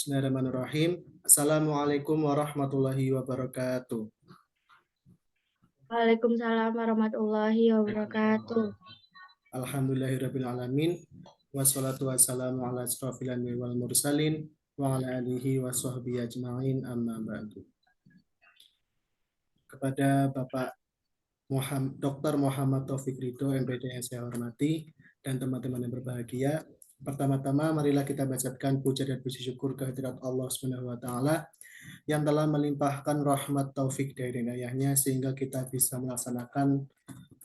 Bismillahirrahmanirrahim. Assalamualaikum warahmatullahi wabarakatuh. Waalaikumsalam warahmatullahi wabarakatuh. Alhamdulillahirabbil alamin. Wassalatu wassalamu ala asrofil anbiya'i wal mursalin wa ala alihi wa sahbihi ajma'in amma ba'du. Kepada Bapak Dr. Muhammad Taufik Ridho, MPD yang saya hormati, dan teman-teman yang berbahagia, pertama-tama marilah kita bacakan puja dan puji syukur kehadirat Allah Subhanahu wa taala yang telah melimpahkan rahmat taufik dari hidayahnya sehingga kita bisa melaksanakan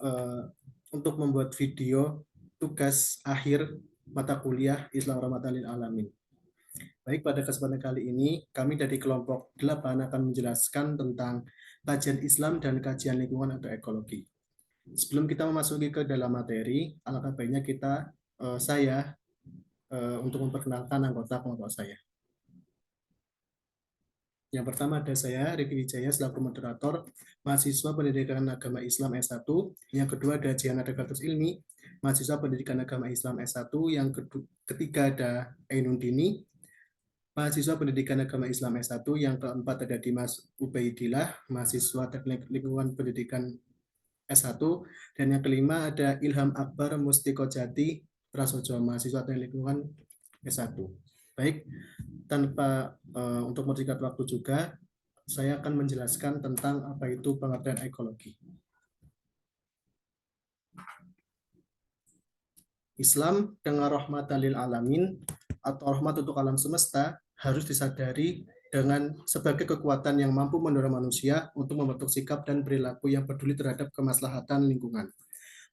uh, untuk membuat video tugas akhir mata kuliah Islam Rahmatan lil Alamin. Baik, pada kesempatan kali ini kami dari kelompok 8 akan menjelaskan tentang kajian Islam dan kajian lingkungan atau ekologi. Sebelum kita memasuki ke dalam materi, alangkah baiknya saya untuk memperkenalkan anggota kelompok saya. Yang pertama ada saya, Riki Wijaya, selaku moderator, mahasiswa Pendidikan Agama Islam S1. Yang kedua ada Jiana Degatus Ilmi, mahasiswa Pendidikan Agama Islam S1. Yang ketiga ada Ainun Dini, mahasiswa Pendidikan Agama Islam S1. Yang keempat ada Dimas Ubaidillah, mahasiswa Teknik Lingkungan Pendidikan S1. Dan yang kelima ada Ilham Akbar Mustiko Jati Prasojo, mahasiswa Teknik Lingkungan S1. Baik, tanpa untuk mempersingkat waktu juga, saya akan menjelaskan tentang apa itu pengertian ekologi. Islam dengan rahmatan lil alamin atau rahmat untuk alam semesta harus disadari dengan sebagai kekuatan yang mampu mendorong manusia untuk membentuk sikap dan perilaku yang peduli terhadap kemaslahatan lingkungan.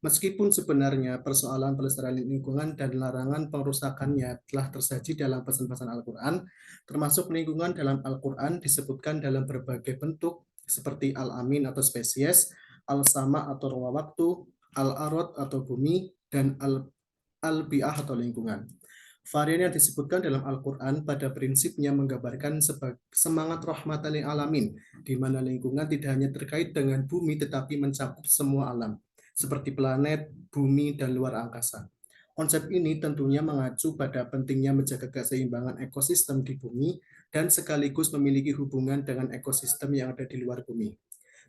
Meskipun sebenarnya persoalan pelestarian lingkungan dan larangan pengrusakannya telah tersaji dalam pesan-pesan Al-Quran, termasuk lingkungan dalam Al-Quran disebutkan dalam berbagai bentuk seperti Al-Amin atau spesies, Al-Sama atau ruang waktu, Al-Arad atau bumi, dan Al-Bi'ah atau lingkungan. Varian yang disebutkan dalam Al-Quran pada prinsipnya menggambarkan semangat rahmatan lil alamin, di mana lingkungan tidak hanya terkait dengan bumi tetapi mencakup semua alam, seperti planet, bumi, dan luar angkasa. Konsep ini tentunya mengacu pada pentingnya menjaga keseimbangan ekosistem di bumi dan sekaligus memiliki hubungan dengan ekosistem yang ada di luar bumi.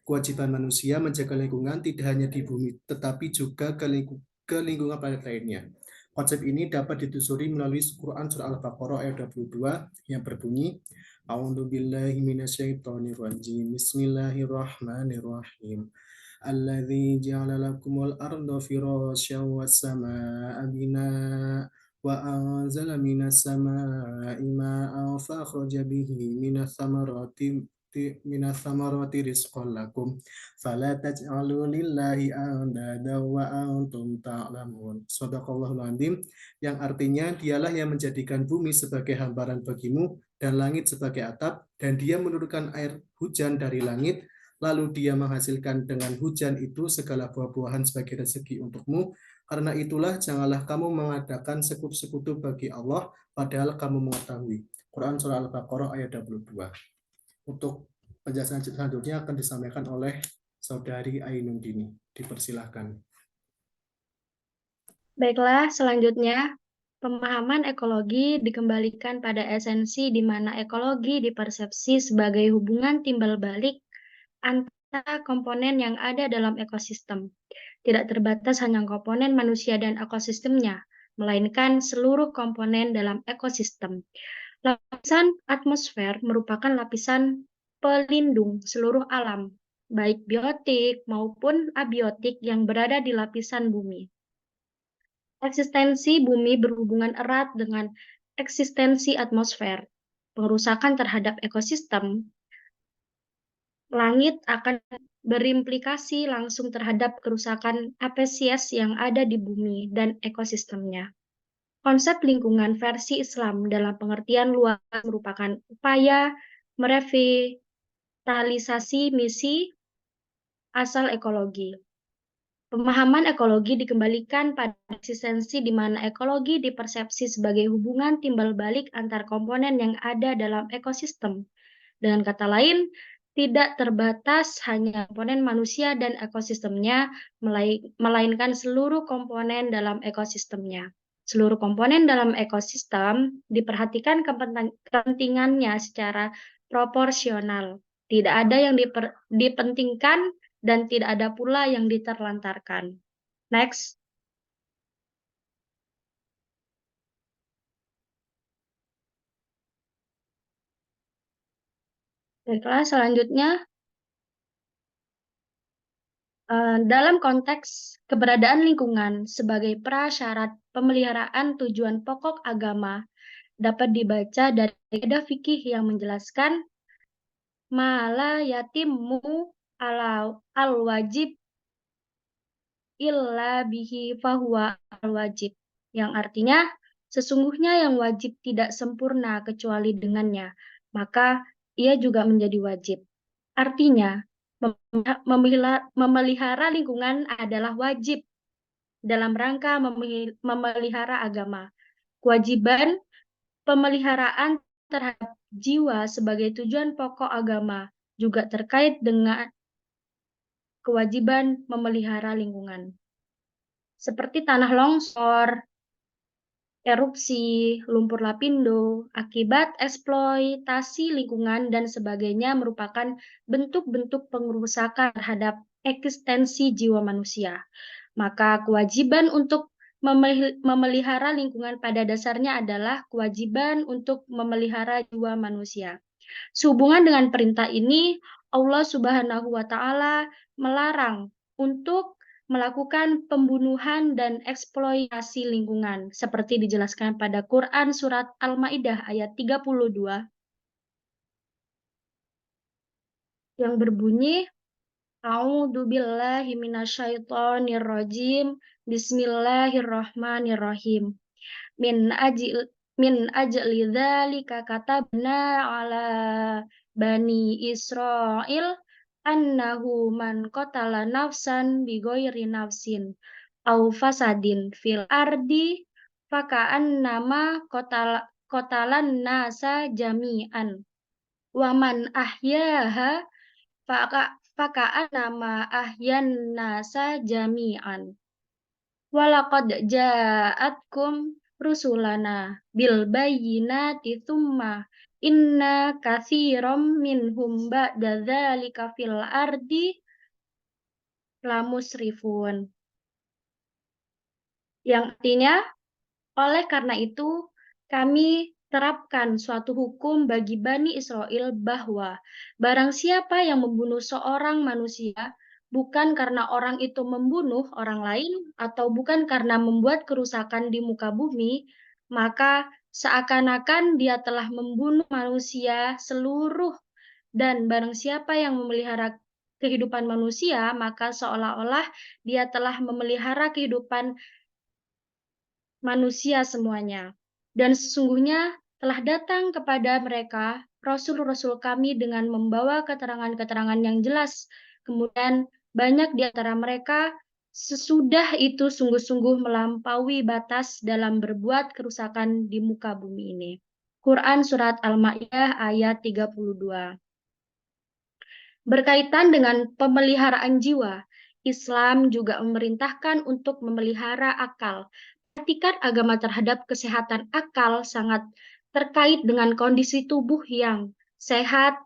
Kewajiban manusia menjaga lingkungan tidak hanya di bumi, tetapi juga ke lingkungan planet lainnya. Konsep ini dapat ditelusuri melalui Quran Surah Al-Baqarah ayat 22 yang berbunyi, A'udzubillahi minasyaitonirrajim. Bismillahirrahmanirrahim. Alladzi ja'ala lakumul arda firasyan was samaa'a binaa wa anzala minas samaa'i ma'an fa akhraja bihi minas samarati rizqan lakum fala taj'alu lillahi andada wa antum ta'lamun. Shadaqallahul adzim, yang artinya dialah yang menjadikan bumi sebagai hamparan bagimu dan langit sebagai atap, dan dia menurunkan air hujan dari langit, lalu dia menghasilkan dengan hujan itu segala buah-buahan sebagai rezeki untukmu. Karena itulah janganlah kamu mengadakan sekutu-sekutu bagi Allah padahal kamu mengetahui. Quran Surah Al-Baqarah ayat 22. Untuk penjelasan selanjutnya akan disampaikan oleh Saudari Ainun Dini. Dipersilahkan. Baiklah, selanjutnya pemahaman ekologi dikembalikan pada esensi di mana ekologi dipersepsi sebagai hubungan timbal balik antara komponen yang ada dalam ekosistem. Tidak terbatas hanya komponen manusia dan ekosistemnya, melainkan seluruh komponen dalam ekosistem. Lapisan atmosfer merupakan lapisan pelindung seluruh alam, baik biotik maupun abiotik yang berada di lapisan bumi. Eksistensi bumi berhubungan erat dengan eksistensi atmosfer. Pengerusakan terhadap ekosistem langit akan berimplikasi langsung terhadap kerusakan spesies yang ada di bumi dan ekosistemnya. Konsep lingkungan versi Islam dalam pengertian luas merupakan upaya merevitalisasi misi asal ekologi. Pemahaman ekologi dikembalikan pada eksistensi di mana ekologi dipersepsi sebagai hubungan timbal balik antar komponen yang ada dalam ekosistem. Dengan kata lain, tidak terbatas hanya komponen manusia dan ekosistemnya, melainkan seluruh komponen dalam ekosistemnya. Seluruh komponen dalam ekosistem diperhatikan kepentingannya secara proporsional. Tidak ada yang dipentingkan dan tidak ada pula yang diterlantarkan. Next. Baiklah, selanjutnya dalam konteks keberadaan lingkungan sebagai prasyarat pemeliharaan tujuan pokok agama dapat dibaca dari kaidah fikih yang menjelaskan mala yatimmu al-wajib illa bihi fahuwa al-wajib, yang artinya sesungguhnya yang wajib tidak sempurna kecuali dengannya, maka ia juga menjadi wajib. Artinya, memelihara lingkungan adalah wajib dalam rangka memelihara agama. Kewajiban pemeliharaan terhadap jiwa sebagai tujuan pokok agama juga terkait dengan kewajiban memelihara lingkungan. Seperti tanah longsor, erupsi, lumpur lapindo, akibat eksploitasi lingkungan dan sebagainya merupakan bentuk-bentuk pengerusakan terhadap eksistensi jiwa manusia. Maka kewajiban untuk memelihara lingkungan pada dasarnya adalah kewajiban untuk memelihara jiwa manusia. Sehubungan dengan perintah ini, Allah Subhanahu wa Ta'ala melarang untuk melakukan pembunuhan dan eksploitasi lingkungan, seperti dijelaskan pada Quran Surat Al-Ma'idah ayat 32, yang berbunyi, A'udzu billahi minasyaitonir rajim. Bismillahirrahmanirrahim. Min ajli dzalika katabna ala bani Israil annahu man qatala nafsan bighairi nafsin aw fasadin fil ardi faka'annama qatalan nasa jami'an wa man ahyaha faka'annama ahyan nasa jami'an. Walaqad ja'atkum rusulana bil bayyinati tsumma inna katsiran minhum ba'da dzalika fil ardi lamusrifun. Yang artinya, oleh karena itu kami terapkan suatu hukum bagi Bani Israel bahwa barang siapa yang membunuh seorang manusia bukan karena orang itu membunuh orang lain atau bukan karena membuat kerusakan di muka bumi, maka seakan-akan dia telah membunuh manusia seluruh, dan barang siapa yang memelihara kehidupan manusia, maka seolah-olah dia telah memelihara kehidupan manusia semuanya. Dan sesungguhnya telah datang kepada mereka rasul-rasul kami dengan membawa keterangan-keterangan yang jelas. Kemudian banyak di antara mereka sesudah itu sungguh-sungguh melampaui batas dalam berbuat kerusakan di muka bumi ini. Quran Surat Al-Ma'idah ayat 32. Berkaitan dengan pemeliharaan jiwa, Islam juga memerintahkan untuk memelihara akal. Etikat agama terhadap kesehatan akal sangat terkait dengan kondisi tubuh yang sehat.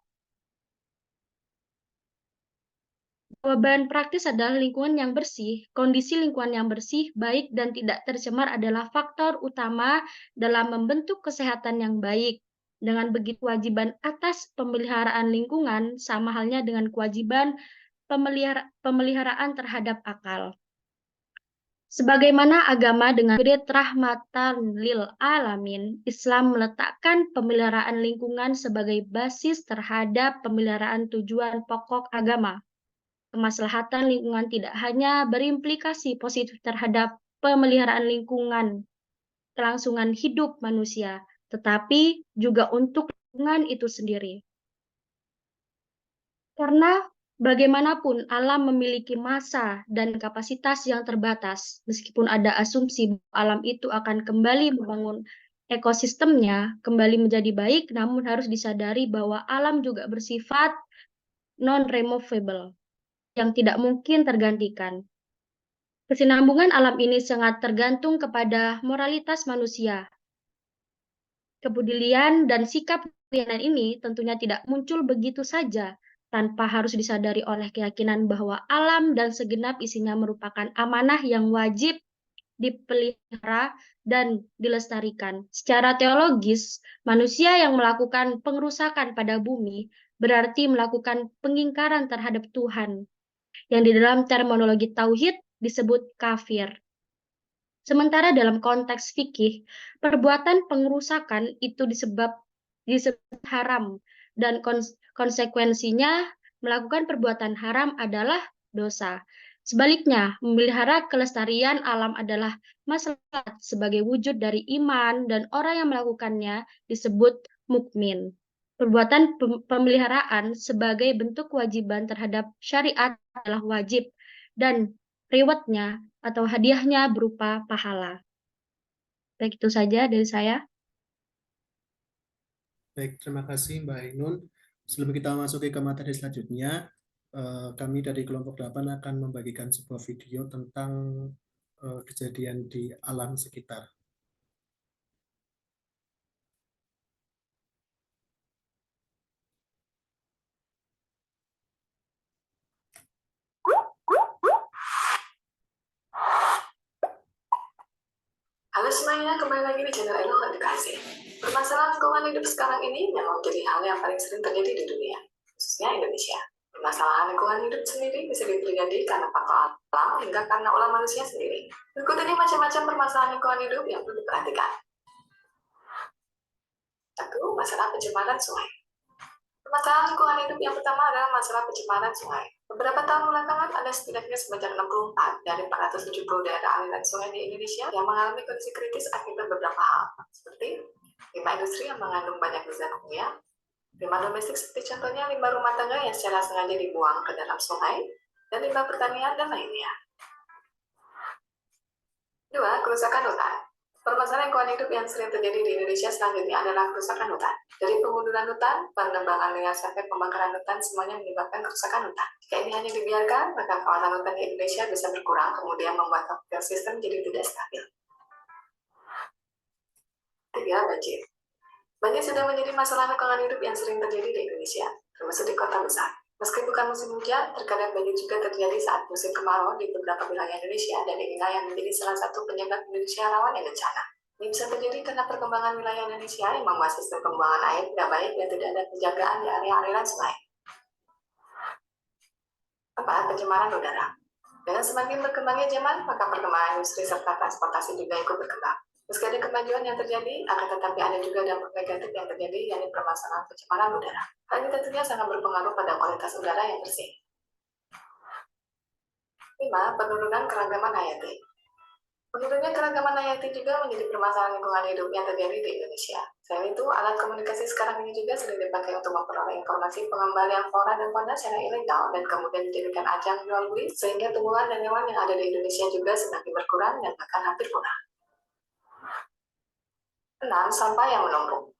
Jawaban praktis adalah lingkungan yang bersih. Kondisi lingkungan yang bersih, baik, dan tidak tercemar adalah faktor utama dalam membentuk kesehatan yang baik. Dengan begitu, kewajiban atas pemeliharaan lingkungan sama halnya dengan kewajiban pemeliharaan terhadap akal. Sebagaimana agama dengan spirit rahmatan lil alamin, Islam meletakkan pemeliharaan lingkungan sebagai basis terhadap pemeliharaan tujuan pokok agama. Kemaslahatan lingkungan tidak hanya berimplikasi positif terhadap pemeliharaan lingkungan, kelangsungan hidup manusia, tetapi juga untuk lingkungan itu sendiri. Karena bagaimanapun alam memiliki massa dan kapasitas yang terbatas, meskipun ada asumsi alam itu akan kembali membangun ekosistemnya, kembali menjadi baik, namun harus disadari bahwa alam juga bersifat non-removable, yang tidak mungkin tergantikan. Kesinambungan alam ini sangat tergantung kepada moralitas manusia. Kepedulian dan sikap keyakinan ini tentunya tidak muncul begitu saja, tanpa harus disadari oleh keyakinan bahwa alam dan segenap isinya merupakan amanah yang wajib dipelihara dan dilestarikan. Secara teologis, manusia yang melakukan pengerusakan pada bumi berarti melakukan pengingkaran terhadap Tuhan, yang di dalam terminologi tauhid disebut kafir. Sementara dalam konteks fikih, perbuatan pengerusakan itu disebut haram dan konsekuensinya melakukan perbuatan haram adalah dosa. Sebaliknya, memelihara kelestarian alam adalah maslahat sebagai wujud dari iman dan orang yang melakukannya disebut mukmin. Perbuatan pemeliharaan sebagai bentuk kewajiban terhadap syariat adalah wajib dan rewardnya atau hadiahnya berupa pahala. Baik, itu saja dari saya. Baik, terima kasih Mbak Ainun. Sebelum kita masuk ke materi selanjutnya, kami dari kelompok 8 akan membagikan sebuah video tentang kejadian di alam sekitar. Halo semuanya, kembali lagi di channel Elo Edukasi. Permasalahan lingkungan hidup sekarang ini memang menjadi hal yang paling sering terjadi di dunia, khususnya Indonesia. Permasalahan lingkungan hidup sendiri bisa terjadi karena faktor alam hingga karena ulah manusia sendiri. Berikut ini macam-macam permasalahan lingkungan hidup yang perlu diperhatikan. 1. Masalah pencemaran sungai. Permasalahan lingkungan hidup yang pertama adalah masalah pencemaran sungai. Beberapa tahun belakangan ada setidaknya sebanyak 64 dari 470 daerah aliran sungai di Indonesia yang mengalami kondisi kritis akibat beberapa hal, seperti limbah industri yang mengandung banyak zat kimia, limbah domestik seperti contohnya limbah rumah tangga yang secara sengaja dibuang ke dalam sungai, dan limbah pertanian dan lainnya. 2. Kerusakan hutan. Permasalahan lingkungan hidup yang sering terjadi di Indonesia selanjutnya adalah kerusakan hutan. Dari penggundulan hutan, penebangan liar sampai pembakaran hutan semuanya menyebabkan kerusakan hutan. Jika ini hanya dibiarkan, maka kawasan hutan di Indonesia bisa berkurang, kemudian membuat ekosistem jadi tidak stabil. 3. Banjir. Banjir sudah menjadi masalah lingkungan hidup yang sering terjadi di Indonesia, termasuk di kota besar. Meski bukan musim hujan, terkadang banjir juga terjadi saat musim kemarau di beberapa wilayah Indonesia, dan inilah yang menjadi salah satu penyebab Indonesia rawan yang bencana. Ini bisa terjadi karena perkembangan wilayah Indonesia yang membuat sistem pembuangan air tidak baik dan tidak ada penjagaan di area aliran sungai. 4. Pencemaran udara. Dengan semakin berkembangnya zaman, maka perkembangan industri serta transportasi juga ikut berkembang. Meski ada kemajuan yang terjadi, akan tetapi ada juga dampak negatif yang terjadi, yakni permasalahan pencemaran udara. Hal ini tentunya sangat berpengaruh pada kualitas udara yang bersih. 5. Penurunan keragaman hayati. Menurunnya keragaman hayati juga menjadi permasalahan lingkungan hidup yang terjadi di Indonesia. Selain itu, alat komunikasi sekarang ini juga sering dipakai untuk memperoleh informasi pengembalian flora dan fauna secara ilegal dan kemudian dijadikan ajang jual beli, sehingga tumbuhan dan hewan yang ada di Indonesia juga semakin berkurang dan bahkan hampir punah. 6. Sampah yang menumpuk.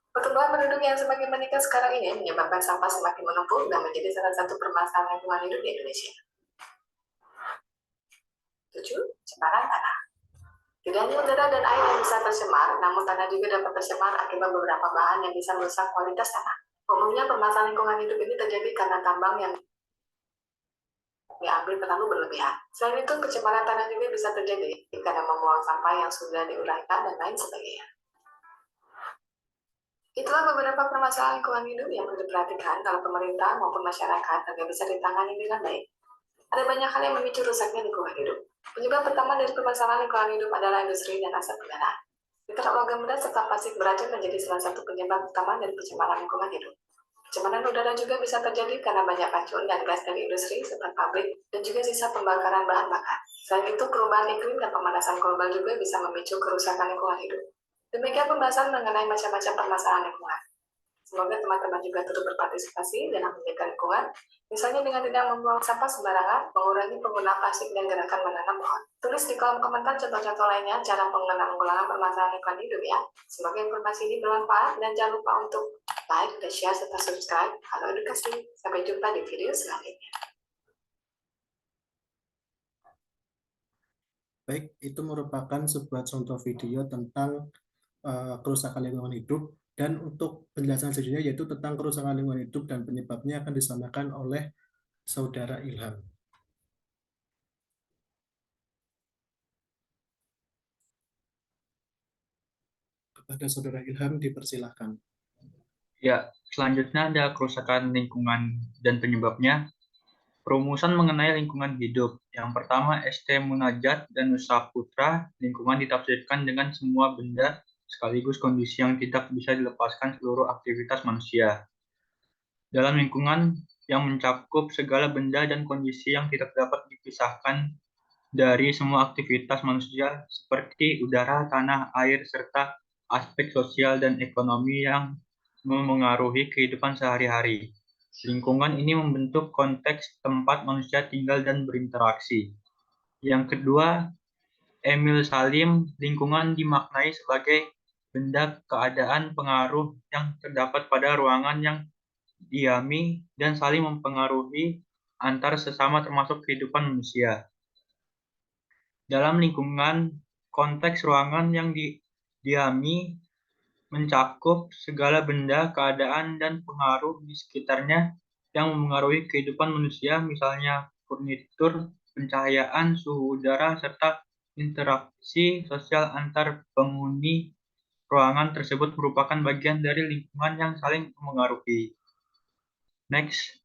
Pertumbuhan penduduk yang semakin meningkat sekarang ini menyebabkan sampah semakin menumpuk dan menjadi salah satu permasalahan lingkungan hidup di Indonesia. 7. Pencemaran tanah. Tidak hanya udara dan air yang bisa tercemar, namun tanah juga dapat tercemar akibat beberapa bahan yang bisa merusak kualitas tanah. Umumnya permasalahan lingkungan hidup ini terjadi karena tambang yang diambil terlalu berlebihan. Selain itu, pencemaran tanah juga bisa terjadi karena membuang sampah yang sudah diuraikan dan lain sebagainya. Itulah beberapa permasalahan lingkungan hidup yang perlu diperhatikan kalau pemerintah maupun masyarakat agar bisa ditangani dengan baik. Ada banyak hal yang memicu rusaknya lingkungan hidup. Penyebab pertama dari permasalahan lingkungan hidup adalah industri dan asap kendaraan. Nitrat logam berat serta plastik beracun menjadi salah satu penyebab utama dari pencemaran lingkungan hidup. Pencemaran udara juga bisa terjadi karena banyak racun dan gas dari industri serta pabrik dan juga sisa pembakaran bahan bakar. Selain itu, perubahan iklim dan pemanasan global juga bisa memicu kerusakan lingkungan hidup. Demikian pembahasan mengenai macam-macam permasalahan lingkungan. Semoga teman-teman juga turut berpartisipasi dalam menjaga lingkungan, misalnya dengan tidak membuang sampah sembarangan, mengurangi penggunaan plastik, dan gerakan menanam pohon. Tulis di kolom komentar contoh-contoh lainnya cara penanggulangan permasalahan lingkungan hidup ya. Semoga informasi ini bermanfaat dan jangan lupa untuk like, dan share, serta subscribe. Halo Edukasi, sampai jumpa di video selanjutnya. Baik, itu merupakan sebuah contoh video tentang kerusakan lingkungan hidup, dan untuk penjelasan selanjutnya yaitu tentang kerusakan lingkungan hidup dan penyebabnya akan disampaikan oleh Saudara Ilham. Kepada Saudara Ilham dipersilahkan. Ya, selanjutnya ada kerusakan lingkungan dan penyebabnya. Perumusan mengenai lingkungan hidup. Yang pertama, ST Munajat dan Nusa Putra, lingkungan ditafsirkan dengan semua benda sekaligus kondisi yang tidak bisa dilepaskan seluruh aktivitas manusia. Dalam lingkungan yang mencakup segala benda dan kondisi yang tidak dapat dipisahkan dari semua aktivitas manusia seperti udara, tanah, air, serta aspek sosial dan ekonomi yang memengaruhi kehidupan sehari-hari. Lingkungan ini membentuk konteks tempat manusia tinggal dan berinteraksi. Yang kedua, Emil Salim, lingkungan dimaknai sebagai benda, keadaan, pengaruh yang terdapat pada ruangan yang diami dan saling mempengaruhi antar sesama termasuk kehidupan manusia. Dalam lingkungan, konteks ruangan yang didiami mencakup segala benda, keadaan, dan pengaruh di sekitarnya yang memengaruhi kehidupan manusia, misalnya furnitur, pencahayaan, suhu udara, serta interaksi sosial antar penghuni ruangan tersebut merupakan bagian dari lingkungan yang saling memengaruhi. Next.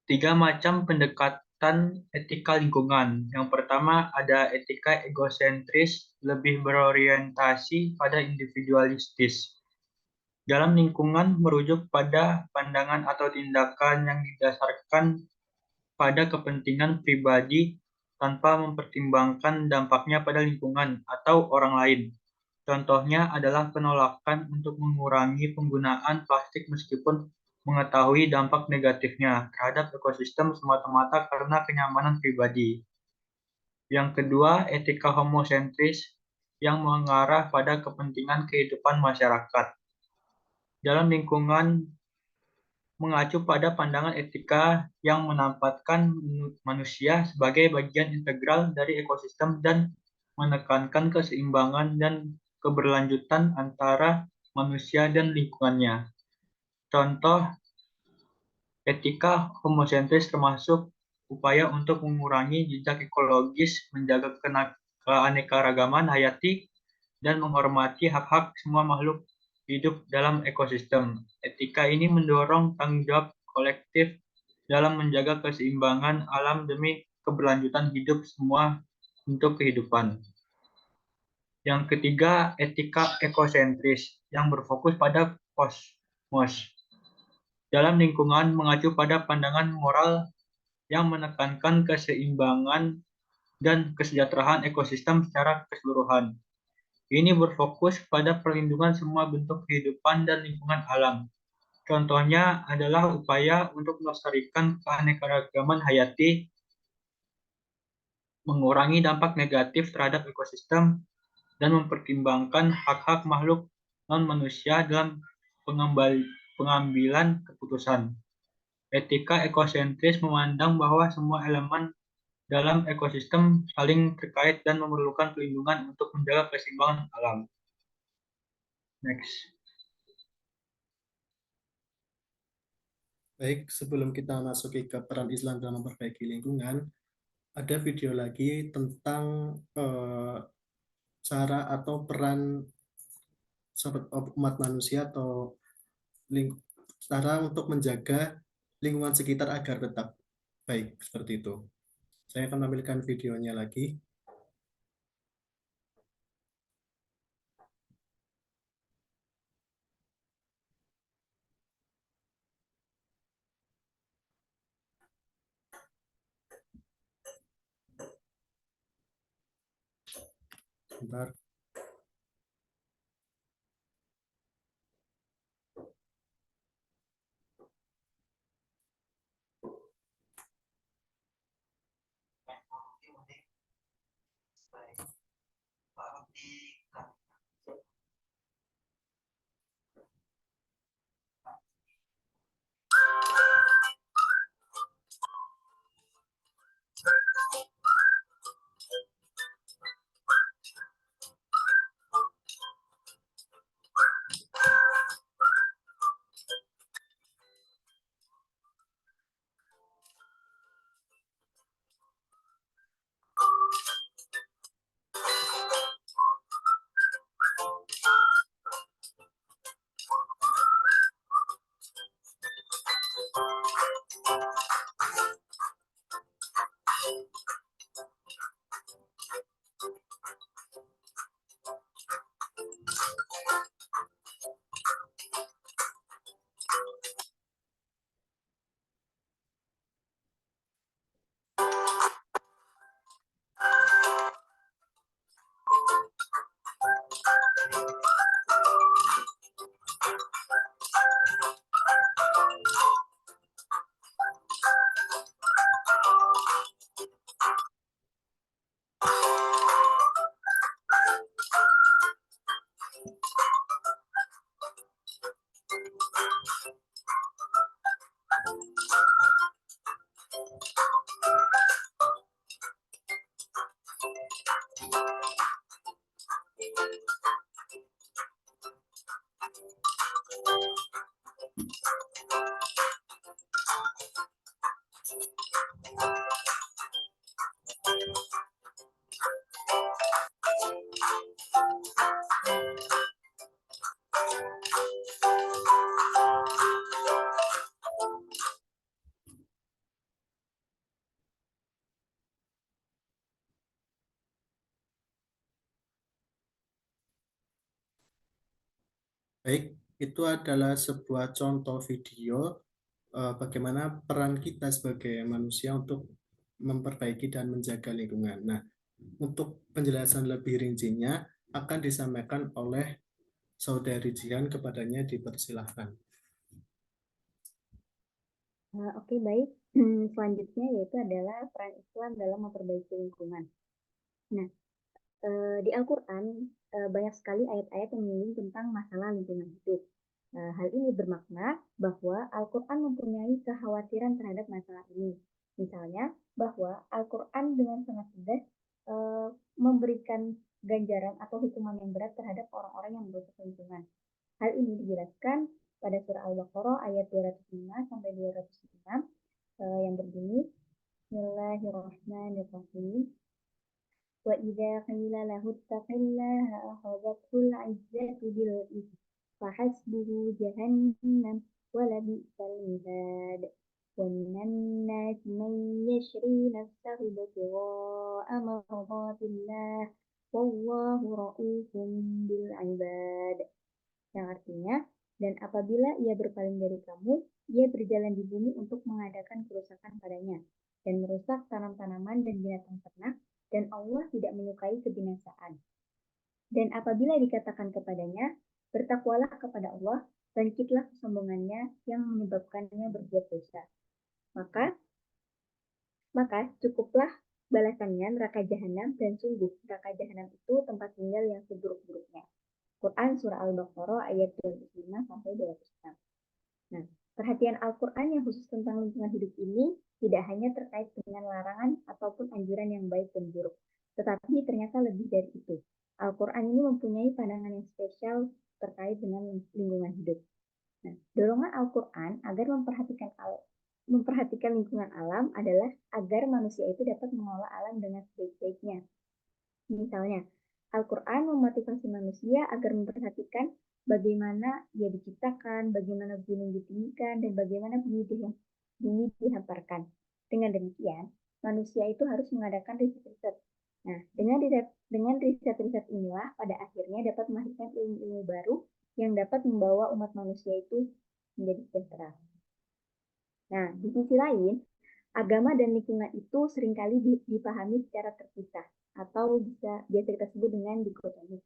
Tiga macam pendekatan etika lingkungan. Yang pertama ada etika egosentris, lebih berorientasi pada individualistis. Dalam lingkungan merujuk pada pandangan atau tindakan yang didasarkan pada kepentingan pribadi tanpa mempertimbangkan dampaknya pada lingkungan atau orang lain. Contohnya adalah penolakan untuk mengurangi penggunaan plastik meskipun mengetahui dampak negatifnya terhadap ekosistem semata-mata karena kenyamanan pribadi. Yang kedua, etika homosentris yang mengarah pada kepentingan kehidupan masyarakat. Dalam lingkungan mengacu pada pandangan etika yang menempatkan manusia sebagai bagian integral dari ekosistem dan menekankan keseimbangan dan keberlanjutan antara manusia dan lingkungannya. Contoh etika homosentris termasuk upaya untuk mengurangi jejak ekologis, menjaga keanekaragaman hayati, dan menghormati hak-hak semua makhluk hidup dalam ekosistem. Etika ini mendorong tanggung jawab kolektif dalam menjaga keseimbangan alam demi keberlanjutan hidup semua untuk kehidupan. Yang ketiga, etika ekosentris yang berfokus pada kosmos. Dalam lingkungan mengacu pada pandangan moral yang menekankan keseimbangan dan kesejahteraan ekosistem secara keseluruhan. Ini berfokus pada perlindungan semua bentuk kehidupan dan lingkungan alam. Contohnya adalah upaya untuk melestarikan keanekaragaman hayati, mengurangi dampak negatif terhadap ekosistem, dan mempertimbangkan hak-hak makhluk non-manusia dalam pengambilan keputusan. Etika ekosentris memandang bahwa semua elemen dalam ekosistem saling terkait dan memerlukan perlindungan untuk menjaga keseimbangan alam. Next. Baik, sebelum kita masuki ke peran Islam dalam memperbaiki lingkungan, ada video lagi tentang cara atau peran umat manusia atau cara untuk menjaga lingkungan sekitar agar tetap baik, seperti itu. Saya akan menampilkan videonya lagi. Sebentar. Baik, itu adalah sebuah contoh video bagaimana peran kita sebagai manusia untuk memperbaiki dan menjaga lingkungan. Nah, untuk penjelasan lebih rincinya akan disampaikan oleh Saudari Jihan, kepadanya dipersilahkan. Oke, baik. Selanjutnya yaitu adalah peran Islam dalam memperbaiki lingkungan. Nah, di Al-Quran banyak sekali ayat-ayat yang menyinggung tentang masalah lingkungan hidup. Hal ini bermakna bahwa Al-Quran mempunyai kekhawatiran terhadap masalah ini. Misalnya, bahwa Al-Quran dengan sangat tegas memberikan ganjaran atau hukuman yang berat terhadap orang-orang yang merusak lingkungan. Hal ini dijelaskan pada surah Al-Baqarah ayat 205 sampai 206 yang berbunyi, Bismillahirrahmanirrahim. Wa idza qila lahu ittaqillaha akhadhatul 'izzatu bil itsmi fahasbuhu jahannam wa labi'sal mihad. Wa minan nasi man yashri nafsahu ibtigha'a mardatillah wallahu ra'ufun bil 'ibad. Yang artinya, dan apabila ia berpaling dari kamu, ia berjalan di bumi untuk mengadakan kerusakan padanya dan merusak tanam-tanaman dan binatang ternak, dan Allah tidak menyukai kebinasaan. Dan apabila dikatakan kepadanya, bertakwalah kepada Allah, bangkitlah kesombongannya yang menyebabkannya berbuat dosa. Maka cukuplah balasannya neraka jahanam, dan sungguh neraka jahanam itu tempat tinggal yang seburuk-buruknya. Quran Surah Al-Baqarah ayat 205 sampai 206. Nah, perhatian Al-Quran yang khusus tentang lingkungan hidup ini tidak hanya terkait dengan larangan ataupun anjuran yang baik dan buruk, tetapi ternyata lebih dari itu. Al-Quran ini mempunyai pandangan yang spesial terkait dengan lingkungan hidup. Nah, dorongan Al-Quran agar memperhatikan lingkungan alam adalah agar manusia itu dapat mengelola alam dengan sebaik-baiknya. Misalnya, Al-Quran memotivasi manusia agar memperhatikan bagaimana ia diciptakan, bagaimana gunung ditinggikan, dan bagaimana bumi dihamparkan. Dengan demikian, manusia itu harus mengadakan riset-riset. Nah, dengan riset-riset inilah pada akhirnya dapat melahirkan ilmu-ilmu baru yang dapat membawa umat manusia itu menjadi sejahtera. Nah, di sisi lain, agama dan lingkungan itu seringkali dipahami secara terpisah atau biasa kita sebut dengan dikotomi.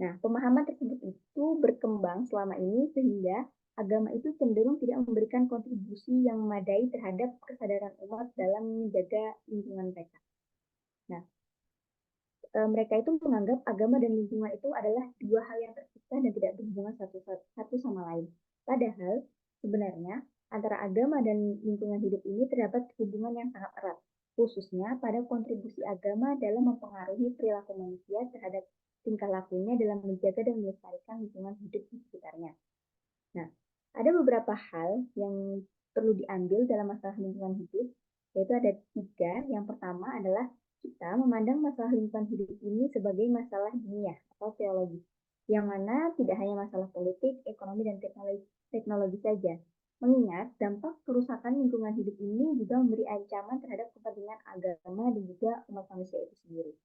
Nah, pemahaman tersebut itu berkembang selama ini sehingga agama itu cenderung tidak memberikan kontribusi yang memadai terhadap kesadaran umat dalam menjaga lingkungan mereka. Nah, mereka itu menganggap agama dan lingkungan itu adalah dua hal yang terpisah dan tidak berhubungan satu sama lain. Padahal sebenarnya antara agama dan lingkungan hidup ini terdapat hubungan yang sangat erat, khususnya pada kontribusi agama dalam mempengaruhi perilaku manusia terhadap tingkah lakunya dalam menjaga dan melestarikan lingkungan hidup di sekitarnya. Nah, ada beberapa hal yang perlu diambil dalam masalah lingkungan hidup, yaitu ada 3. Yang pertama adalah kita memandang masalah lingkungan hidup ini sebagai masalah dunia atau teologi, yang mana tidak hanya masalah politik, ekonomi, dan teknologi saja. Mengingat dampak kerusakan lingkungan hidup ini juga memberi ancaman terhadap kepentingan agama dan juga umat manusia itu sendiri.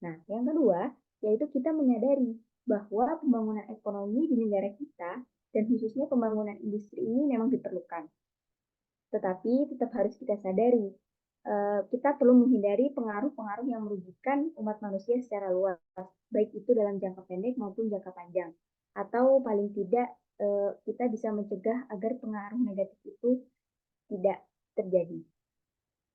Nah, yang kedua, yaitu kita menyadari bahwa pembangunan ekonomi di negara kita dan khususnya pembangunan industri ini memang diperlukan. Tetapi tetap harus kita sadari, kita perlu menghindari pengaruh-pengaruh yang merugikan umat manusia secara luas, baik itu dalam jangka pendek maupun jangka panjang. Atau paling tidak kita bisa mencegah agar pengaruh negatif itu tidak terjadi.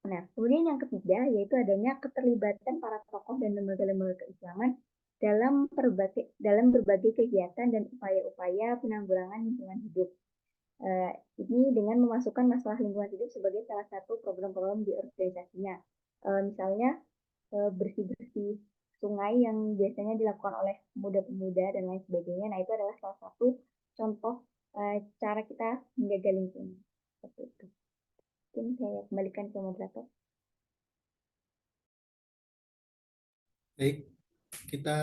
Nah, kemudian yang ketiga yaitu adanya keterlibatan para tokoh dan lembaga-lembaga keislaman dalam berbagai kegiatan dan upaya-upaya penanggulangan lingkungan hidup. Ini dengan memasukkan masalah lingkungan hidup sebagai salah satu program-program di organisasinya. Misalnya bersih-bersih sungai yang biasanya dilakukan oleh pemuda-pemuda dan lain sebagainya. Nah, itu adalah salah satu contoh cara kita menjaga lingkungan. Seperti itu. Mungkin saya kembalikan ke moderator. Baik, kita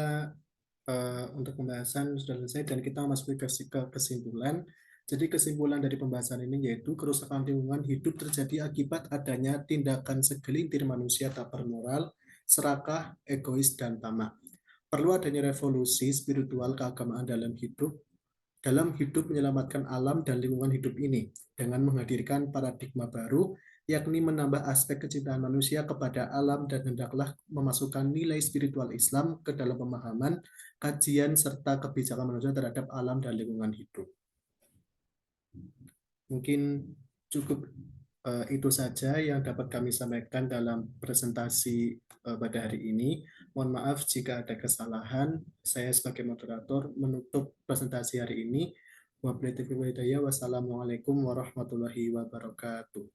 untuk pembahasan sudah selesai dan kita masuk ke kesimpulan. Jadi kesimpulan dari pembahasan ini yaitu kerusakan lingkungan hidup terjadi akibat adanya tindakan segelintir manusia tak bermoral, serakah, egois, dan tamak. Perlu adanya revolusi spiritual keagamaan dalam hidup dalam hidup menyelamatkan alam dan lingkungan hidup ini dengan menghadirkan paradigma baru, yakni menambah aspek kecintaan manusia kepada alam dan hendaklah memasukkan nilai spiritual Islam ke dalam pemahaman, kajian, serta kebijakan manusia terhadap alam dan lingkungan hidup. Mungkin cukup itu saja yang dapat kami sampaikan dalam presentasi pada hari ini. Mohon maaf jika ada kesalahan. Saya sebagai moderator menutup presentasi hari ini. Wassalamualaikum warahmatullahi wabarakatuh.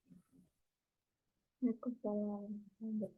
Waalaikumsalam.